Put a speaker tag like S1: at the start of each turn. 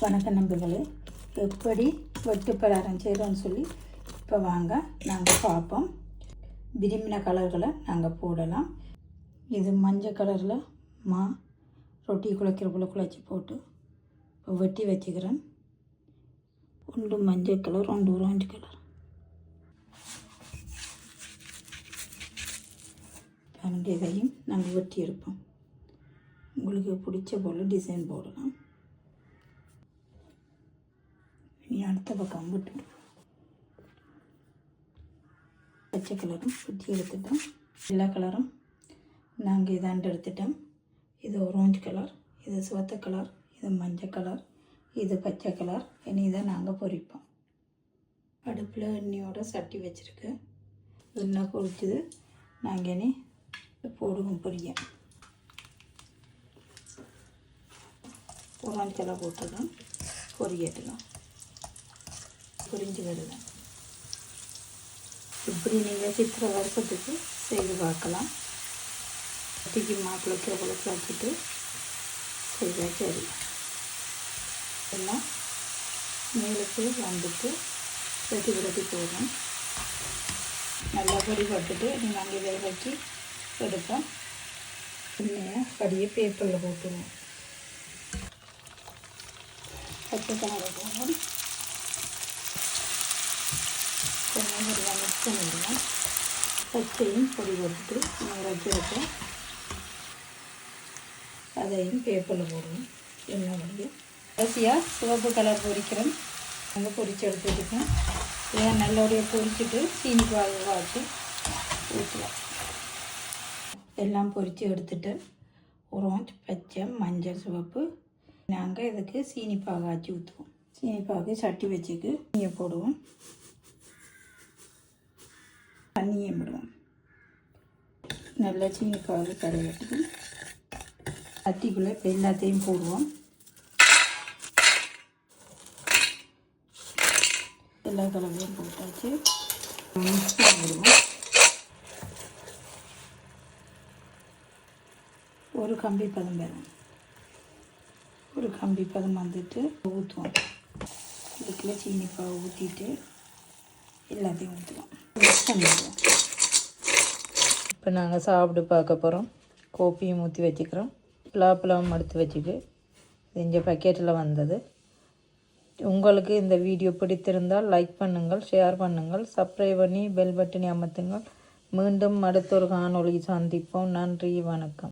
S1: வணக்கம் நண்பர்களே, எப்படி வெட்டு பலகாரம் செய்கிறோன்னு சொல்லி இப்போ வாங்க நாங்கள் பார்ப்போம். விரும்பின கலர்களை நாங்கள் போடலாம். இது மஞ்சள் கலரில் ரொட்டி குழைக்கிறக்குள்ள குழைச்சி போட்டு இப்போ வெட்டி வச்சுக்கிறேன். ஒன்று மஞ்சள் கலர், ஒன்று ஆரஞ்சு கலர். பாருங்க, இதையும் நாங்கள் வெட்டி எடுப்போம். உங்களுக்கு பிடிச்ச போல் டிசைன் போடலாம். இனி அடுத்த பக்கம் விட்டு பச்சை கலரும் சுற்றி எடுத்துட்டோம். எல்லா கலரும் நாங்கள் இதாண்டு எடுத்துட்டோம். இது ஆரஞ்சு கலர், இது சிவத்த கலர், இது மஞ்சள் கலர், இது பச்சை கலர். இனி இதை நாங்கள் பொரிப்போம். அடுப்பில் எண்ணெயோட சட்டி வச்சுருக்கு. எண்ணெய் பொரிச்சுது. நாங்கள் இனி போடுவோம் பொரிய. ஆரஞ்சு கலர் போட்டுதான் பொரியட்டலாம். புரிஞ்சு வருது. இப்படி நீங்கள் சித்திரை வருஷத்துக்கு செய்து பார்க்கலாம். கட்டிக்கு மாப்பிள்ளைக்கு குழச்சி வச்சுட்டு செய்தால் சரி. எல்லாம் மேலுக்கு வந்துட்டு வெட்டி போடுறோம். நல்லா பொடி போட்டுட்டு நாங்கள் இதை வச்சு எடுப்போம். எண்ணெயை படியே பேப்பரில் போட்டுருவோம். பச்சை கலரை போடுவோம். கொஞ்சம் மிக்ஸ் பண்ணிடுவோம். பச்சையும் பொடி போட்டுட்டு நாங்கள் வச்சுருக்கோம். அதையும் பேப்பரில் போடுவோம். எண்ணெய் முடியும். கடைசியாக சிவப்பு கலர் பொரிக்கிறோம். நாங்கள் பொரித்து எடுத்துருக்கோம். இதை நல்லபடியாக பொரிச்சுட்டு சீனி பாகு காய்ச்சி ஊற்றலாம். எல்லாம் பொரித்து எடுத்துட்டு ஆரஞ்சு, பச்சை, மஞ்சள், சிவப்பு நாங்கள் இதுக்கு சீனி பாகு காய்ச்சி ஊற்றுவோம். சீனி பாகு சட்டி வச்சுக்கு தண்ணியை போடுவோம். தண்ணியை விடுவோம். நல்லா சீனி பாகு கரையாட்டி சட்டிக்குள்ளே இப்போ எல்லாத்தையும் போடுவோம். எல்லா கலவையும் போட்டாச்சு. மிக்ஸ் பண்ணிடுவோம். ஒரு கம்பி பதம் வரும். ஒரு கம்பி பதம் வந்துட்டு ஊற்றுவோம். இதுக்குள்ளே சீனி பாகு ஊற்றிட்டு எல்லாத்தையும் ஊற்றுவோம். மிக்ஸ் பண்ணிடுவோம். இப்போ நாங்கள் சாப்பிட்டு பார்க்க போகிறோம். கோப்பியும் ஊற்றி வச்சுக்கிறோம். பலாப்பழம் எடுத்து வச்சுக்கு இந்த பக்கெட்டில் வந்தது. உங்களுக்கு இந்த வீடியோ பிடித்திருந்தால் லைக் பண்ணுங்கள், ஷேர் பண்ணுங்கள், சப்ஸ்கிரைப் பண்ணி பெல் பட்டனை அமர்த்துங்கள். மீண்டும் அடுத்த ஒரு காணொளி சந்திப்போம். நன்றி, வணக்கம்.